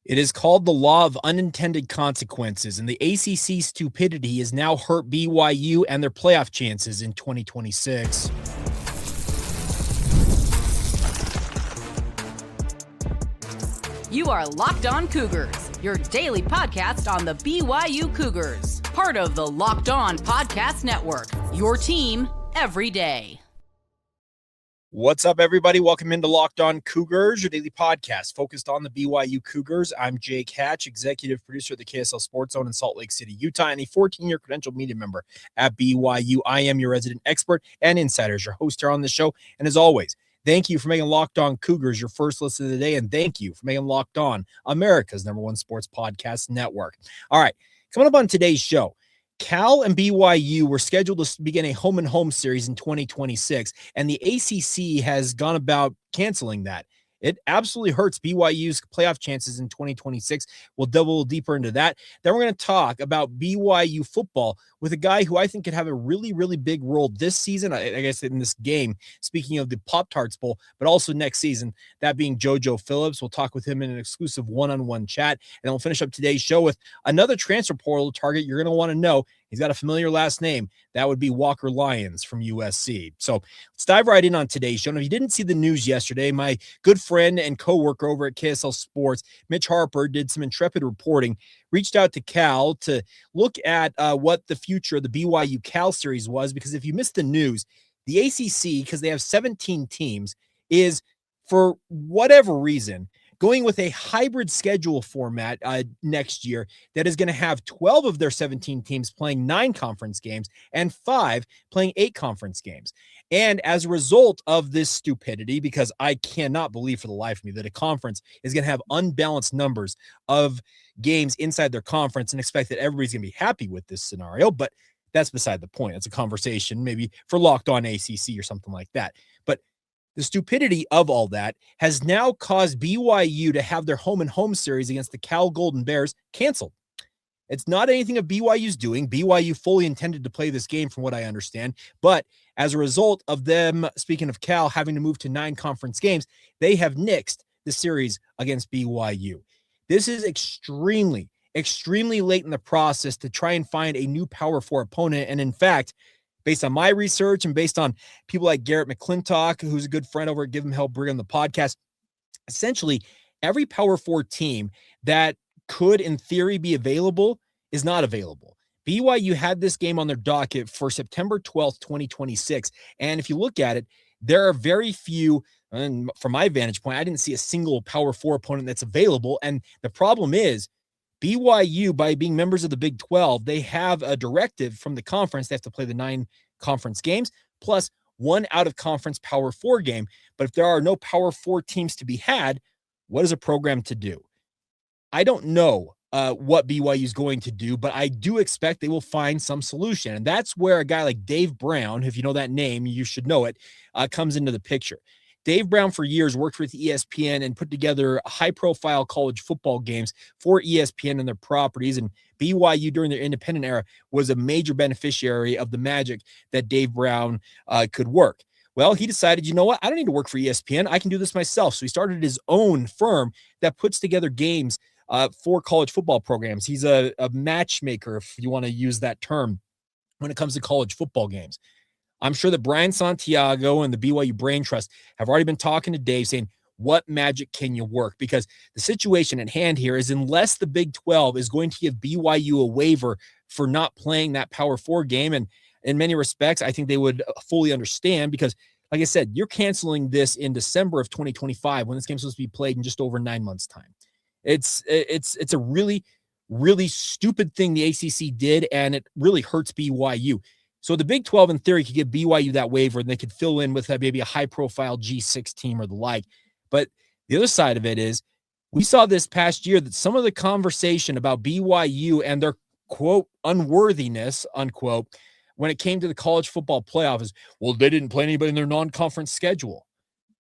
It is called the law of unintended consequences, and the ACC stupidity has now hurt BYU and their playoff chances in 2026. You are Locked On Cougars, your daily podcast on the BYU Cougars, part of the Locked On Podcast Network, your team every day. What's up, everybody? Welcome into Locked On Cougars, your daily podcast focused on the BYU Cougars. I'm Jake Hatch, executive producer of the KSL Sports Zone in Salt Lake City, Utah, and a 14-year credentialed media member at BYU. I am your resident expert and insider, your host here on the show. And as always, thank you for making Locked On Cougars your first listen of the day, and thank you for making Locked On America's #1 sports podcast network. All right, coming up on today's show, Cal and BYU were scheduled to begin a home-and-home series in 2026, and the ACC has gone about canceling that. It absolutely hurts BYU's playoff chances in 2026. We'll delve a little deeper into that. Then we're going to talk about BYU football with a guy who I think could have a really, really big role this season, I guess in this game, speaking of the Pop-Tarts Bowl, but also next season, that being Jojo Phillips. We'll talk with him in an exclusive one-on-one chat, and then we'll finish up today's show with another transfer portal target you're going to want to know. He's got a familiar last name. That would be Walker Lyons from USC. So let's dive right in on today's show. And if you didn't see the news yesterday, my good friend and coworker over at KSL Sports, Mitch Harper, did some intrepid reporting, reached out to Cal to look at what the future of the BYU Cal series was, because if you missed the news, the ACC, because they have 17 teams, is, for whatever reason, going with a hybrid schedule format next year that is going to have 12 of their 17 teams playing 9 conference games and 5 playing 8 conference games. And as a result of this stupidity, because I cannot believe for the life of me that a conference is going to have unbalanced numbers of games inside their conference and expect that everybody's going to be happy with this scenario, but that's beside the point. It's a conversation maybe for Locked On ACC or something like that. But the stupidity of all that has now caused BYU to have their home-and-home series against the Cal Golden Bears canceled. It's not anything of BYU's doing. BYU fully intended to play this game from what I understand, but as a result of them, speaking of Cal, having to move to 9 conference games, they have nixed the series against BYU. This is extremely, extremely late in the process to try and find a new Power 4 opponent, and in fact, based on my research and based on people like Garrett McClintock, who's a good friend over at Give Him Help Brigham, the podcast, essentially every Power 4 team that could, in theory, be available is not available. BYU had this game on their docket for September 12th, 2026. And if you look at it, there are very few, and from my vantage point, I didn't see a single Power 4 opponent that's available. And the problem is, BYU, by being members of the Big 12, they have a directive from the conference. They have to play the 9 conference games plus 1 out-of-conference Power 4 game. But if there are no Power 4 teams to be had, what is a program to do? I don't know what BYU is going to do, but I do expect they will find some solution. And that's where a guy like Dave Brown, if you know that name, you should know it, comes into the picture. Dave Brown for years worked with ESPN and put together high-profile college football games for ESPN and their properties, and BYU during their independent era was a major beneficiary of the magic that Dave Brown could work. Well, he decided, you know what, I don't need to work for ESPN. I can do this myself. So he started his own firm that puts together games for college football programs. He's a matchmaker, if you want to use that term, when it comes to college football games. I'm sure that Brian Santiago and the BYU Brain Trust have already been talking to Dave saying, what magic can you work? Because the situation at hand here is, unless the Big 12 is going to give BYU a waiver for not playing that Power 4 game, and in many respects, I think they would fully understand, because like I said, you're canceling this in December of 2025 when this game's supposed to be played in just over 9 months' time. It's a really, really stupid thing the ACC did, and it really hurts BYU. So the Big 12, in theory, could give BYU that waiver, and they could fill in with maybe a high-profile G6 team or the like. But the other side of it is, we saw this past year that some of the conversation about BYU and their, quote, unworthiness, unquote, when it came to the college football playoff is, well, they didn't play anybody in their non-conference schedule.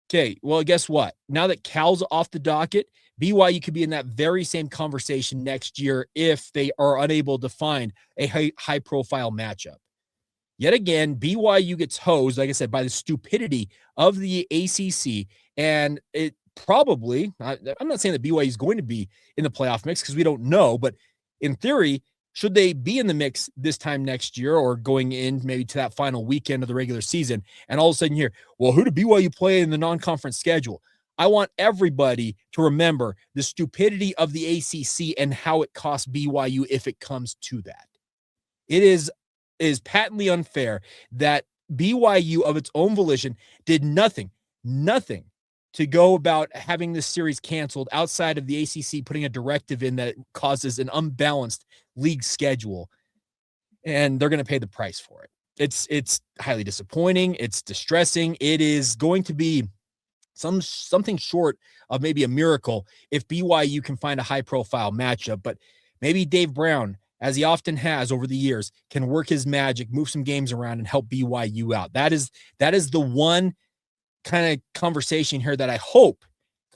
Okay, well, guess what? Now that Cal's off the docket, BYU could be in that very same conversation next year if they are unable to find a high-profile matchup. Yet again, BYU gets hosed, like I said, by the stupidity of the ACC, and it probably, I'm not saying that BYU is going to be in the playoff mix because we don't know, but in theory, should they be in the mix this time next year or going in maybe to that final weekend of the regular season, and all of a sudden here, well, who did BYU play in the non-conference schedule? I want everybody to remember the stupidity of the ACC and how it costs BYU if it comes to that. It is patently unfair that BYU of its own volition did nothing to go about having this series canceled outside of the ACC putting a directive in that causes an unbalanced league schedule, and they're going to pay the price for it. It's highly disappointing. It's distressing. It is going to be something short of maybe a miracle if BYU can find a high-profile matchup, but maybe Dave Brown, as he often has over the years, can work his magic, move some games around, and help BYU out. That is the one kind of conversation here that I hope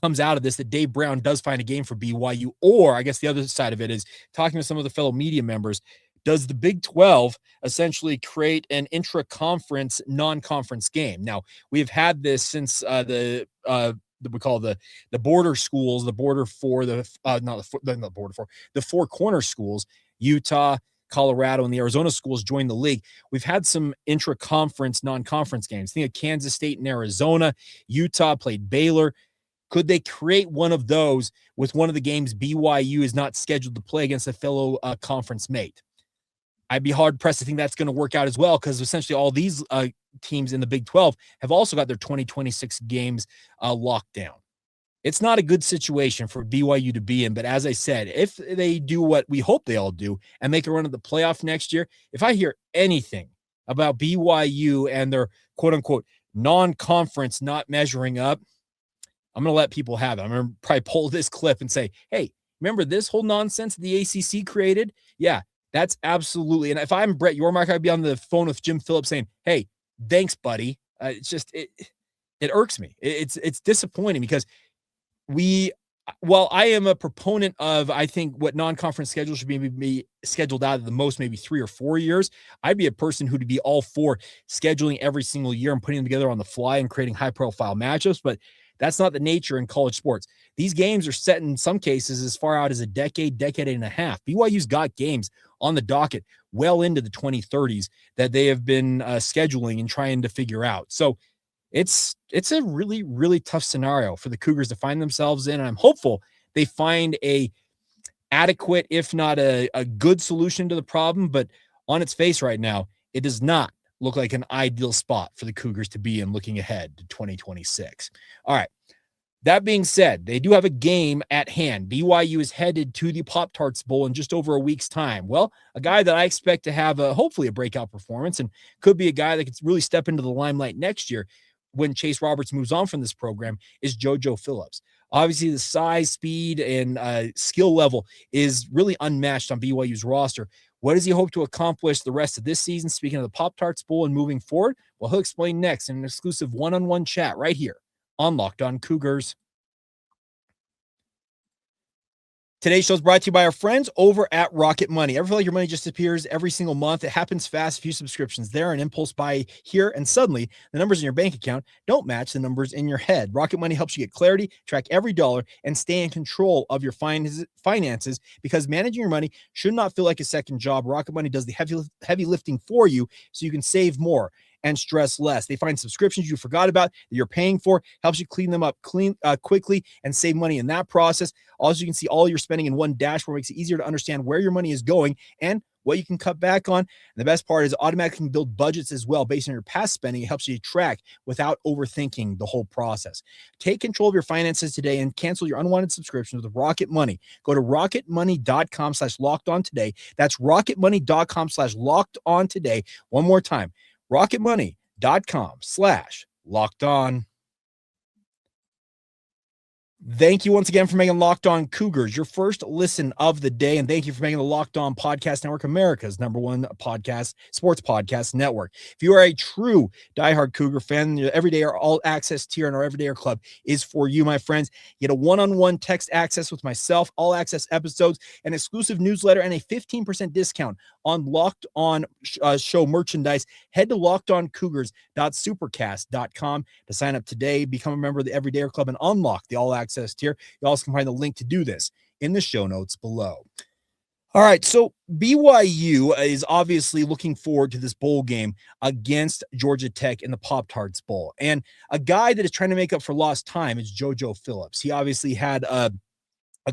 comes out of this, that Dave Brown does find a game for BYU. Or I guess the other side of it is talking to some of the fellow media members. Does the Big 12 essentially create an intra-conference, non-conference game? Now, we've had this since we call the border schools, the border for the four corner schools, Utah, Colorado, and the Arizona schools joined the league. We've had some intra-conference, non-conference games. Think of Kansas State and Arizona. Utah played Baylor. Could they create one of those with one of the games BYU is not scheduled to play against a fellow conference mate? I'd be hard-pressed to think that's going to work out as well, because essentially all these teams in the Big 12 have also got their 2026 games locked down. It's not a good situation for BYU to be in, but as I said, if they do what we hope they all do and make a run at the playoff next year, if I hear anything about BYU and their quote-unquote non-conference not measuring up, I'm going to let people have it. I'm going to probably pull this clip and say, hey, remember this whole nonsense the ACC created? Yeah, that's absolutely. And if I'm Brett Yormark, I'd be on the phone with Jim Phillips saying, hey, thanks, buddy. It irks me. It's disappointing because while I am a proponent of, I think what non-conference schedules should be scheduled out of the most, maybe 3 or 4 years, I'd be a person who'd be all for scheduling every single year and putting them together on the fly and creating high profile matchups. But that's not the nature in college sports. These games are set in some cases as far out as a decade and a half. BYU's got games on the docket well into the 2030s that they have been scheduling and trying to figure out. So it's a really, really tough scenario for the Cougars to find themselves in. And I'm hopeful they find a adequate, if not a good solution to the problem. But on its face right now, it does not look like an ideal spot for the Cougars to be in looking ahead to 2026. All right. That being said, they do have a game at hand. BYU is headed to the Pop-Tarts Bowl in just over a week's time. Well, a guy that I expect to have hopefully a breakout performance and could be a guy that could really step into the limelight next year when Chase Roberts moves on from this program is Jojo Phillips. Obviously, the size, speed, and skill level is really unmatched on BYU's roster. What does he hope to accomplish the rest of this season? Speaking of the Pop-Tarts Bowl and moving forward, well, he'll explain next in an exclusive one-on-one chat right here on Locked On Cougars. Today's show is brought to you by our friends over at Rocket Money. Ever feel like your money just disappears every single month? It happens fast. A few subscriptions there, an impulse buy here, and suddenly the numbers in your bank account don't match the numbers in your head. Rocket Money helps you get clarity, track every dollar, and stay in control of your finances, because managing your money should not feel like a second job. Rocket Money does the heavy lifting for you so you can save more and stress less. They find subscriptions you forgot about that you're paying for, helps you clean them up quickly and save money in that process. Also, you can see all your spending in one dashboard, makes it easier to understand where your money is going and what you can cut back on. And the best part is automatically build budgets as well based on your past spending. It helps you track without overthinking the whole process. Take control of your finances today and cancel your unwanted subscriptions with Rocket Money. Go to rocketmoney.com/lockedon today. That's rocketmoney.com/lockedon today. One more time. rocketmoney.com/lockedon. Thank you once again for making Locked On Cougars your first listen of the day. And thank you for making the Locked On Podcast Network America's #1 sports podcast network. If you are a true diehard Cougar fan, the Everyday or All Access tier in our Everyday Club is for you, my friends. You get a one-on-one text access with myself, all access episodes, an exclusive newsletter, and a 15% discount on Locked On show merchandise. Head to lockedoncougars.supercast.com to sign up today, become a member of the Everyday Club, and unlock the all access tier. You also can find the link to do this in the show notes below. All right, so BYU is obviously looking forward to this bowl game against Georgia Tech in the Pop-Tarts Bowl. And a guy that is trying to make up for lost time is Jojo Phillips. He obviously had a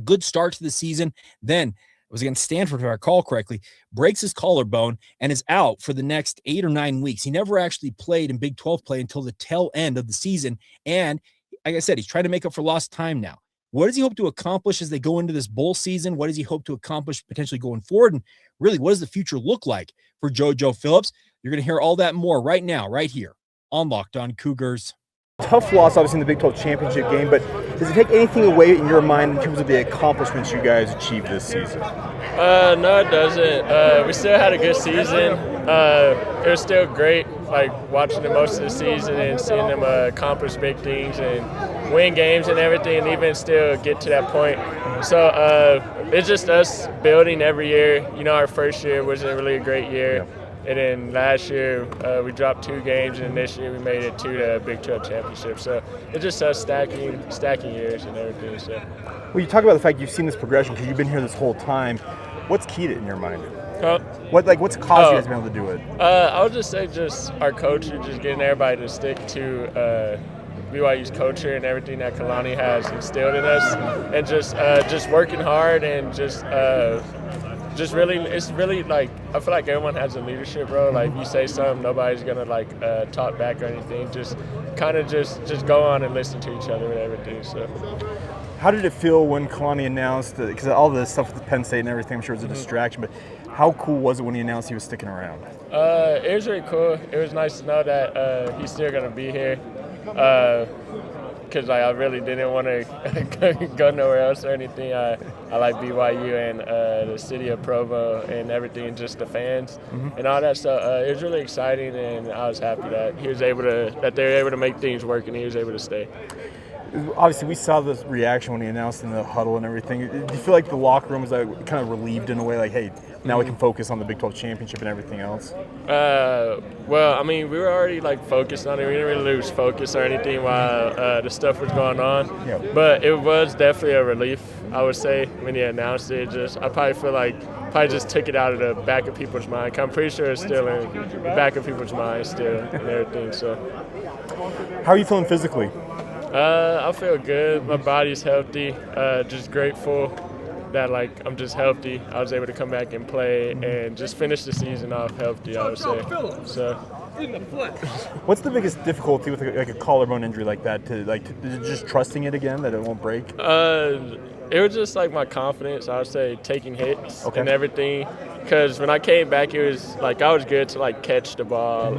good start to the season. Then it was against Stanford, if I recall correctly, breaks his collarbone and is out for the next 8 or 9 weeks. He never actually played in Big 12 play until the tail end of the season. And like I said, he's trying to make up for lost time now. What does he hope to accomplish as they go into this bowl season? What does he hope to accomplish potentially going forward? And really, what does the future look like for Jojo Phillips? You're going to hear all that more right now, right here on Locked On Cougars. Tough loss, obviously, in the Big 12 championship game, but does it take anything away in your mind in terms of the accomplishments you guys achieved this season? No, it doesn't. We still had a good season. It was still great, like watching them most of the season and seeing them accomplish big things and win games and everything, and even still get to that point. So it's just us building every year. You know, our first year wasn't really a great year. Yeah. And then last year, we dropped 2 games, and this year we made it to the Big 12 championship. So it's just us stacking years and everything. So. Well, you talk about the fact you've seen this progression because you've been here this whole time. What's key to it in your mind? What's caused you guys to be able to do it? I would just say just our culture, just getting everybody to stick to BYU's culture and everything that Kalani has instilled in us, and just working hard and just really, it's really like, I feel like everyone has a leadership role. Like, you say something, nobody's gonna talk back or anything. Just kind of just go on and listen to each other and everything. So. How did it feel when Kalani announced that? Because all the stuff with Penn State and everything, I'm sure it was a distraction. But how cool was it when he announced he was sticking around? It was really cool. It was nice to know that he's still gonna be here. Because I really didn't want to go nowhere else or anything. I like BYU and the city of Provo and everything, just the fans and all that. So it was really exciting, and I was happy that they were able to make things work and he was able to stay. Obviously, we saw this reaction when he announced in the huddle and everything. Do you feel like the locker room was kind of relieved in a way, like, hey, now we can focus on the Big 12 championship and everything else? Well, I mean, we were already focused on it. We didn't really lose focus or anything while the stuff was going on. Yeah. But it was definitely a relief, I would say, when he announced it. I probably feel like just took it out of the back of people's mind. I'm pretty sure it's still in the back of people's minds still and everything. So. How are you feeling physically? I feel good. My body's healthy. Just grateful that I'm just healthy. I was able to come back and play and just finish the season off healthy, I would say. So. What's the biggest difficulty with a collarbone injury like that? To just trusting it again that it won't break? It was just my confidence. I would say taking hits and everything. Because when I came back, it was I was good to catch the ball,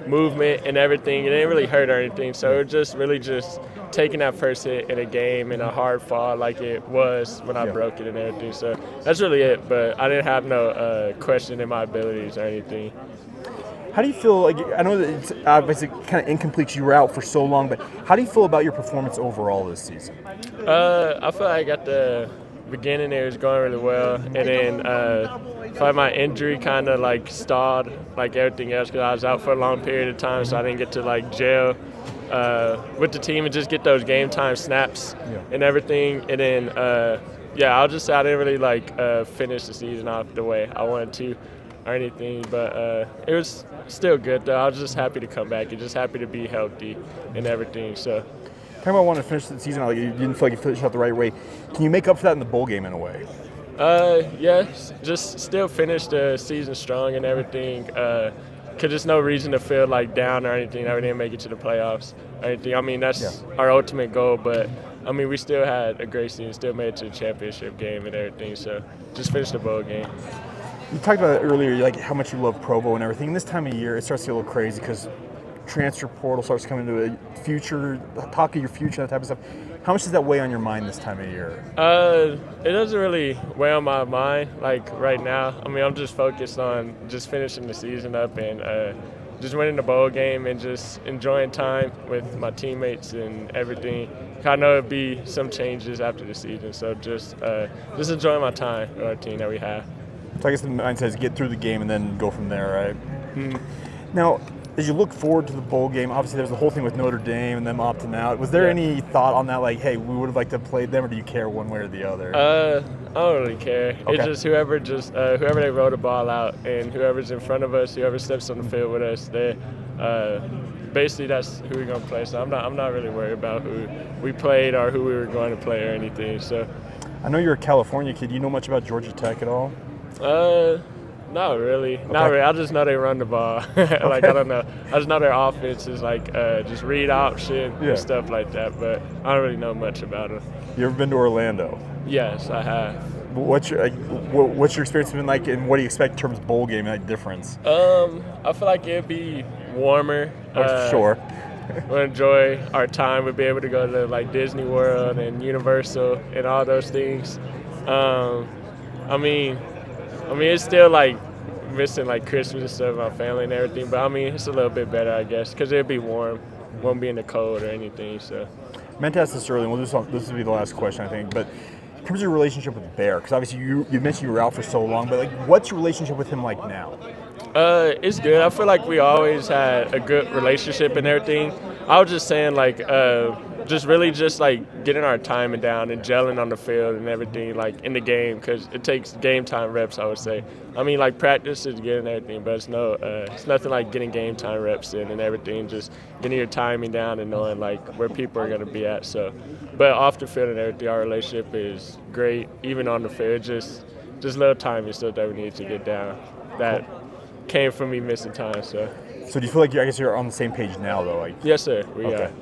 movement and everything. It didn't really hurt or anything. So it was just really just taking that first hit in a game in a hard fall like it was when I broke it and everything. So that's really it. But I didn't have no question in my abilities or anything. How do you feel, I know that it's obviously kind of incomplete because you were out for so long, but how do you feel about your performance overall this season? I feel like at the beginning it was going really well, and then I feel like my injury kind of stalled everything else because I was out for a long period of time, so I didn't get to gel with the team and just get those game time snaps and everything. And then, I'll just say I didn't really finish the season off the way I wanted to or anything, but it was still good though. I was just happy to come back and just happy to be healthy and everything. So, talking about wanting to finish the season, you didn't feel like you finished out the right way. Can you make up for that in the bowl game in a way? Yes, just still finish the season strong and everything. Because there's no reason to feel down or anything that we didn't make it to the playoffs or anything. I mean, that's our ultimate goal, but I mean, we still had a great season, still made it to the championship game and everything. So, just finish the bowl game. You talked about it earlier, how much you love Provo and everything. And this time of year, it starts to get a little crazy because transfer portal starts coming into a future, talk of your future, that type of stuff. How much does that weigh on your mind this time of year? It doesn't really weigh on my mind like right now. I mean, I'm just focused on just finishing the season up and just winning the bowl game and just enjoying time with my teammates and everything. I know it'll be some changes after the season, so just enjoying my time with our team that we have. So I guess the mindset is get through the game and then go from there, right? Mm-hmm. Now, as you look forward to the bowl game, obviously there's the whole thing with Notre Dame and them opting out. Was there any thought on that, like, hey, we would have liked to have played them, or do you care one way or the other? I don't really care. Okay. It's just whoever they roll the ball out, and whoever's in front of us, whoever steps on the field with us, they basically that's who we're gonna play. So I'm not really worried about who we played or who we were going to play or anything. So I know you're a California kid. Do you know much about Georgia Tech at all? Not really. Okay. Not really. I just know they run the ball. Like, I don't know. I just know their offense is like just read option and stuff like that, but I don't really know much about them. You ever been to Orlando? Yes, I have. What's your experience been like, and what do you expect in terms of bowl game, like difference? I feel like it'd be warmer. Sure. We'll enjoy our time. We'll be able to go to like Disney World and Universal and all those things. I mean, it's still like missing like Christmas and stuff, my family and everything. But I mean, it's a little bit better, I guess, because it'll be warm. Won't be in the cold or anything. So. I meant to ask this earlier. Well, this will be the last question, I think. But in terms of your relationship with Bear, because obviously you mentioned you were out for so long, but like, what's your relationship with him like now? It's good. I feel like we always had a good relationship and everything. I was just saying, like, just really just like getting our timing down and gelling on the field and everything, like in the game, because it takes game time reps, I would say. I mean, like, practice is good and everything, but it's nothing like getting game time reps in and everything, just getting your timing down and knowing like where people are going to be at. So, but off the field and everything, our relationship is great. Even on the field, just little timing stuff that we need to get down. That came from me missing time. So do you feel like you're on the same page now, though? Like, yes, sir. We are.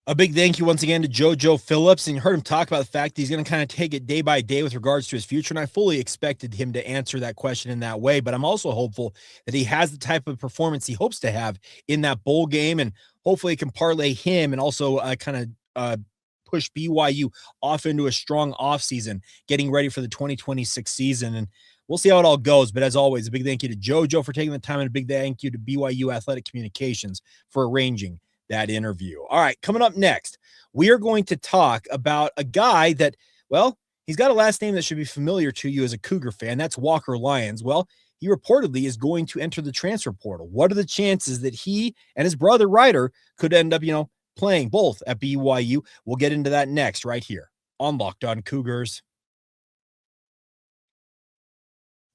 A big thank you once again to Jojo Phillips. And you heard him talk about the fact that he's going to kind of take it day by day with regards to his future. And I fully expected him to answer that question in that way. But I'm also hopeful that he has the type of performance he hopes to have in that bowl game. And hopefully it can parlay him and also kind of push BYU off into a strong offseason, getting ready for the 2026 season. And we'll see how it all goes. But as always, a big thank you to Jojo for taking the time, and a big thank you to BYU Athletic Communications for arranging that interview. All right, coming up next, we are going to talk about a guy that, well, he's got a last name that should be familiar to you as a Cougar fan. That's Walker Lyons. Well, he reportedly is going to enter the transfer portal. What are the chances that he and his brother Ryder could end up, playing both at BYU? We'll get into that next right here on Locked On Cougars.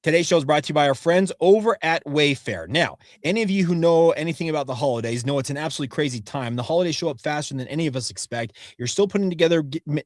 Today's show is brought to you by our friends over at Wayfair. Now, any of you who know anything about the holidays know it's an absolutely crazy time. The holidays show up faster than any of us expect. You're still putting together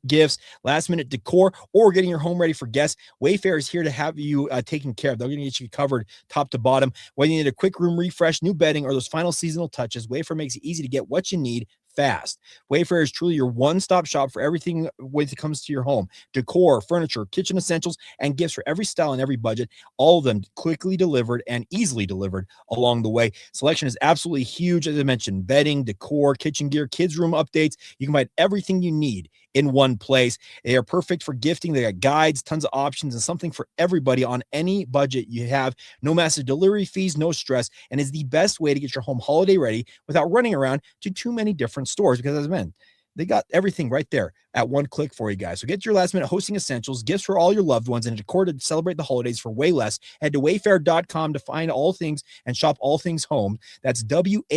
gifts, last-minute decor, or getting your home ready for guests. Wayfair is here to have you taken care of. They're going to get you covered top to bottom. Whether you need a quick room refresh, new bedding, or those final seasonal touches, Wayfair makes it easy to get what you need fast. Wayfair is truly your one-stop shop for everything when it comes to your home. Decor, furniture, kitchen essentials, and gifts for every style and every budget. All of them quickly delivered and easily delivered along the way. Selection is absolutely huge. As I mentioned, bedding, decor, kitchen gear, kids' room updates. You can find everything you need in one place. They are perfect for gifting. They got guides, tons of options, and something for everybody on any budget you have. No massive delivery fees, no stress, and is the best way to get your home holiday ready without running around to too many different stores, because as men, they got everything right there at one click for you guys. So get your last minute hosting essentials, gifts for all your loved ones, and decor to celebrate the holidays for way less. Head to wayfair.com to find all things and shop all things home. That's WAYFAIR.com.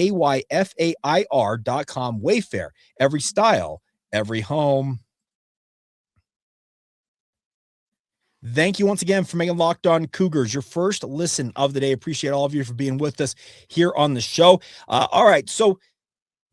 Wayfair, every style, every home. Thank you once again for making Locked On Cougars your first listen of the day. Appreciate all of you for being with us here on the show. All right, so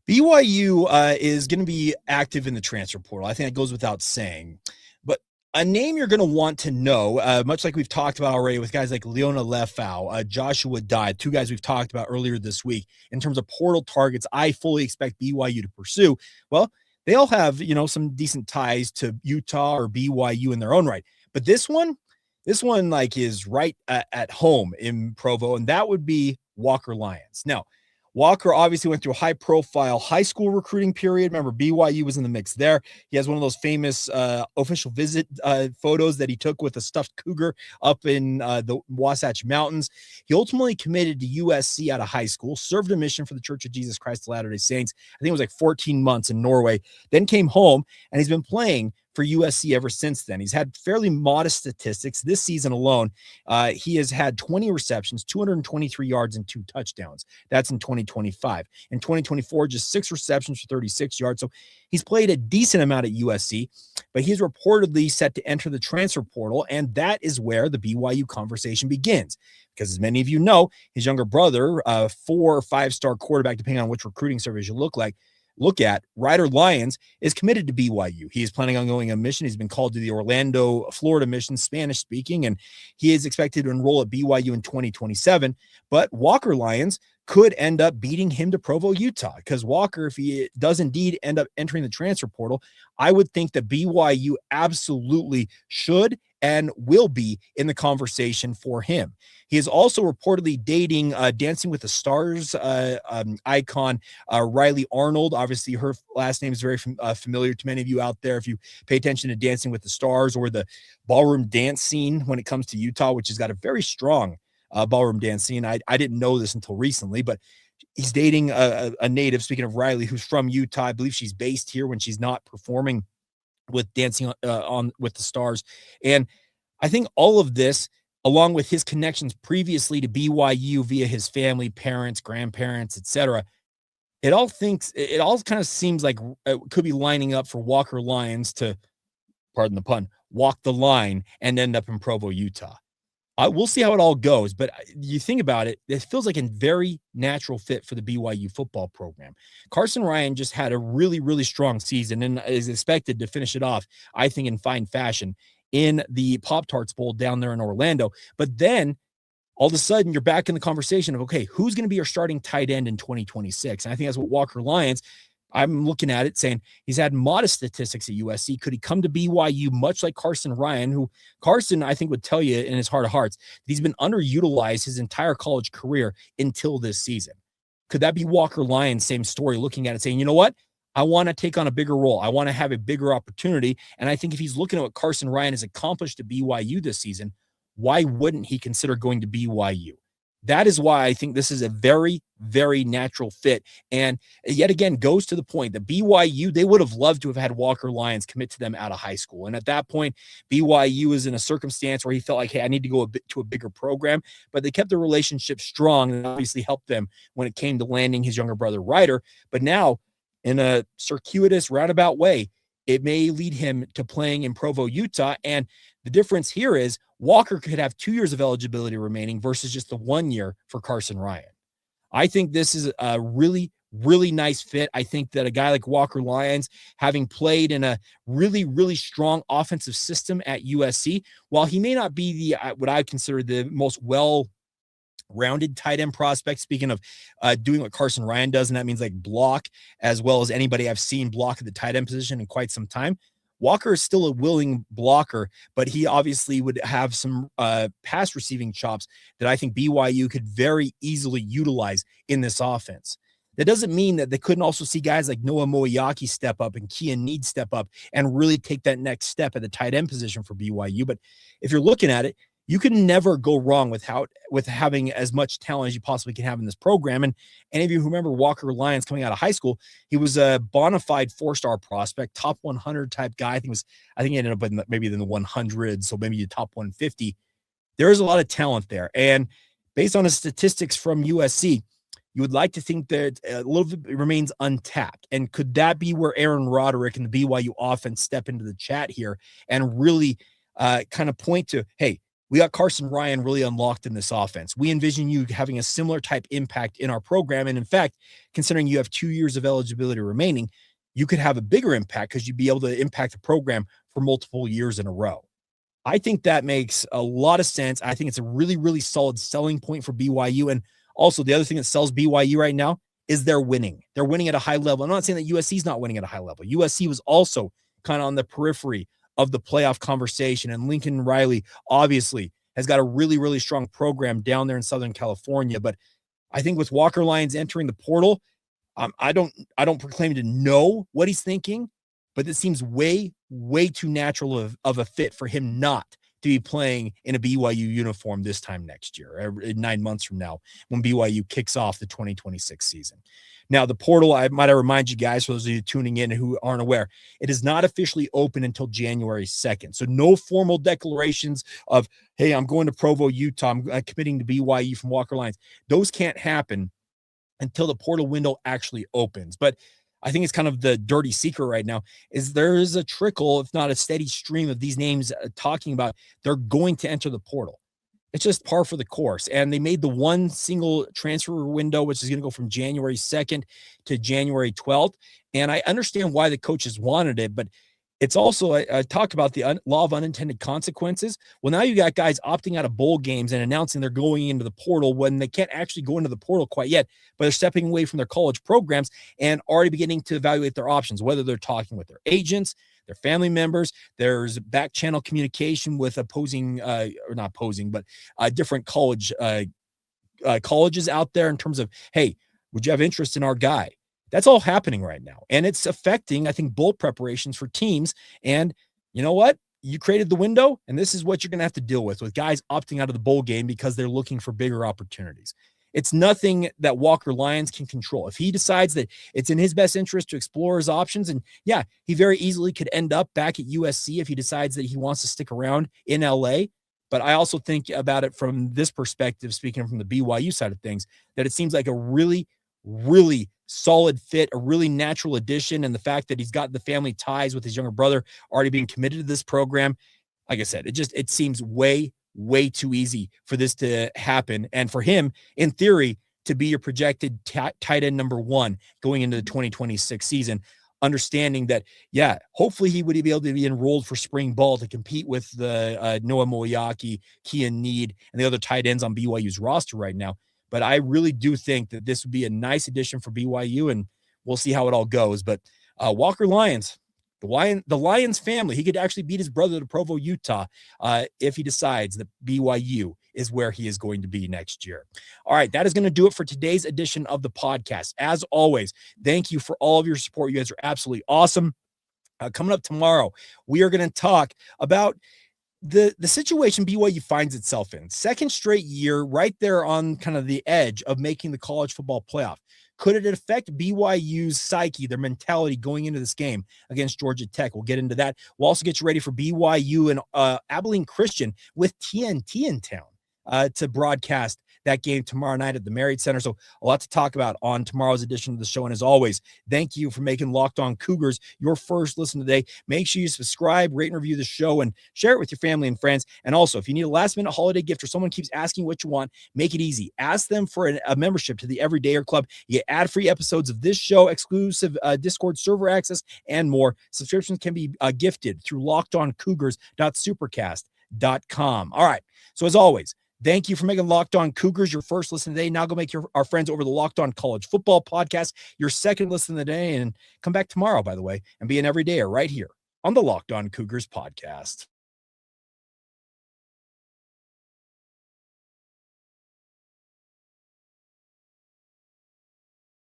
BYU is going to be active in the transfer portal. I think that goes without saying. But a name you're going to want to know, much like we've talked about already with guys like Leona Lefau, Joshua Dye, two guys we've talked about earlier this week, in terms of portal targets I fully expect BYU to pursue. Well, they all have, some decent ties to Utah or BYU in their own right. But this one like is right at home in Provo, and that would be Walker Lyons. Now, Walker obviously went through a high-profile high school recruiting period. Remember, BYU was in the mix there. He has one of those famous official visit photos that he took with a stuffed cougar up in the Wasatch Mountains. He ultimately committed to USC out of high school, served a mission for the Church of Jesus Christ of Latter-day Saints. I think it was like 14 months in Norway, then came home, and he's been playing for USC ever since then. He's had fairly modest statistics. This season alone, he has had 20 receptions, 223 yards, and 2 touchdowns. That's in 2025. In 2024, just 6 receptions for 36 yards. So he's played a decent amount at USC, but he's reportedly set to enter the transfer portal, and that is where the BYU conversation begins. Because as many of you know, his younger brother, 4 or 5-star quarterback, depending on which recruiting service you look at, Ryder Lyons, is committed to BYU. He is planning on going on a mission. He's been called to the Orlando, Florida mission, Spanish speaking, and he is expected to enroll at BYU in 2027. But Walker Lyons could end up beating him to Provo, Utah, because Walker, if he does indeed end up entering the transfer portal, I would think that BYU absolutely should and will be in the conversation for him. He is also reportedly dating Dancing with the Stars icon Riley Arnold. Obviously, her last name is very familiar to many of you out there if you pay attention to Dancing with the Stars or the ballroom dance scene when it comes to Utah, which has got a very strong ballroom dance scene. I didn't know this until recently, but he's dating a native, speaking of Riley, who's from Utah. I believe she's based here when she's not performing with Dancing on with the Stars. And I think all of this, along with his connections previously to BYU via his family, parents, grandparents, etc., it all kind of seems like it could be lining up for Walker Lyons to, pardon the pun, walk the line and end up in Provo, Utah. We'll see how it all goes, but you think about it, it feels like a very natural fit for the BYU football program. Carson Ryan just had a really, really strong season and is expected to finish it off, I think, in fine fashion in the Pop-Tarts Bowl down there in Orlando. But then all of a sudden you're back in the conversation of, okay, who's going to be our starting tight end in 2026? And I think that's what Walker Lyons, I'm looking at it saying he's had modest statistics at USC. Could he come to BYU much like Carson Ryan, who Carson, I think, would tell you in his heart of hearts that he's been underutilized his entire college career until this season? Could that be Walker Lyons' same story, looking at it saying, you know what? I want to take on a bigger role. I want to have a bigger opportunity. And I think if he's looking at what Carson Ryan has accomplished at BYU this season, why wouldn't he consider going to BYU? That is why I think this is a very, very natural fit. And yet again, goes to the point that BYU, they would have loved to have had Walker Lyons commit to them out of high school. And at that point, BYU is in a circumstance where he felt like, hey, I need to go to a bigger program. But they kept the relationship strong and obviously helped them when it came to landing his younger brother, Ryder. But now, in a circuitous, roundabout way, it may lead him to playing in Provo, Utah. And the difference here is Walker could have 2 years of eligibility remaining versus just the 1 year for Carson Ryan. I think this is a really, really nice fit. I think that a guy like Walker Lyons, having played in a really, really strong offensive system at USC, while he may not be the what I consider the most well-rounded tight end prospect, speaking of doing what Carson Ryan does, and that means like block as well as anybody I've seen block at the tight end position in quite some time. Walker is still a willing blocker, but he obviously would have some pass receiving chops that I think BYU could very easily utilize in this offense. That doesn't mean that they couldn't also see guys like Noah Moyaki step up and Kean Need step up and really take that next step at the tight end position for BYU. But if you're looking at it, you can never go wrong with having as much talent as you possibly can have in this program. And any of you who remember Walker Lyons coming out of high school, he was a bona fide 4-star prospect, top 100 type guy. I think he ended up in maybe in the 100, so maybe top 150. There is a lot of talent there. And based on his statistics from USC, you would like to think that a little bit remains untapped. And could that be where Aaron Roderick and the BYU offense step into the chat here and really kind of point to, hey, we got Carson Ryan really unlocked in this offense. We envision you having a similar type impact in our program. And in fact, considering you have 2 years of eligibility remaining, you could have a bigger impact because you'd be able to impact the program for multiple years in a row. I think that makes a lot of sense. I think it's a really, really solid selling point for BYU. And also the other thing that sells BYU right now is they're winning. They're winning at a high level. I'm not saying that USC is not winning at a high level. USC was also kind of on the periphery of the playoff conversation. And Lincoln Riley obviously has got a really, really strong program down there in Southern California. But I think with Walker Lyons entering the portal, I don't proclaim to know what he's thinking, but it seems way too natural of a fit for him not to be playing in a BYU uniform this time next year, 9 months from now, when BYU kicks off the 2026 season. Now, the portal, I remind you guys, for those of you tuning in who aren't aware, it is not officially open until January 2nd. So no formal declarations of, hey, I'm going to Provo, Utah, I'm committing to BYU from Walker Lyons. Those can't happen until the portal window actually opens. But I think it's kind of the dirty secret right now is there is a trickle, if not a steady stream of these names talking about they're going to enter the portal. It's just par for the course. And they made the one single transfer window, which is going to go from January 2nd to January 12th. And I understand why the coaches wanted it, but it's also, I talk about the law of unintended consequences. Well, now you got guys opting out of bowl games and announcing they're going into the portal when they can't actually go into the portal quite yet, but they're stepping away from their college programs and already beginning to evaluate their options, whether they're talking with their agents, their family members. There's back channel communication with opposing, or not opposing, but different colleges out there in terms of, hey, would you have interest in our guy? That's all happening right now. And it's affecting, I think, bowl preparations for teams. And you know what? You created the window, and this is what you're going to have to deal with guys opting out of the bowl game because they're looking for bigger opportunities. It's nothing that Walker Lyons can control. If he decides that it's in his best interest to explore his options, and yeah, he very easily could end up back at USC if he decides that he wants to stick around in LA. But I also think about it from this perspective, speaking from the BYU side of things, that it seems like a really solid fit, a really natural addition. And the fact that he's got the family ties with his younger brother already being committed to this program, like I said, it seems way too easy for this to happen. And for him, in theory, to be your projected tight end number one going into the 2026 season, understanding that, yeah, hopefully he would be able to be enrolled for spring ball to compete with the Noah Moyaki, Kean Need, and the other tight ends on BYU's roster right now. But I really do think that this would be a nice addition for BYU, and we'll see how it all goes. But Walker Lyons, the Lyons family, he could actually beat his brother to Provo, Utah, if he decides that BYU is where he is going to be next year. All right, that is going to do it for today's edition of the podcast. As always, thank you for all of your support. You guys are absolutely awesome. Coming up tomorrow, we are going to talk about the situation BYU finds itself in. Second straight year, right there on kind of the edge of making the college football playoff. Could it affect BYU's psyche, their mentality going into this game against Georgia Tech? We'll get into that. We'll also get you ready for BYU and Abilene Christian with TNT in town to broadcast that game tomorrow night at the Marriott Center. So a lot to talk about on tomorrow's edition of the show. And as always, thank you for making Locked On Cougars your first listen today. Make sure you subscribe, rate and review the show, and share it with your family and friends. And also, if you need a last-minute holiday gift or someone keeps asking what you want, make it easy. Ask them for a membership to the Everydayer Club. You get ad-free episodes of this show, exclusive Discord server access, and more. Subscriptions can be gifted through lockedoncougars.supercast.com. All right. So as always, thank you for making Locked On Cougars your first listen today. Now go make our friends over the Locked On College Football podcast your second listen of the day. And come back tomorrow, by the way, and be an everydayer right here on the Locked On Cougars podcast.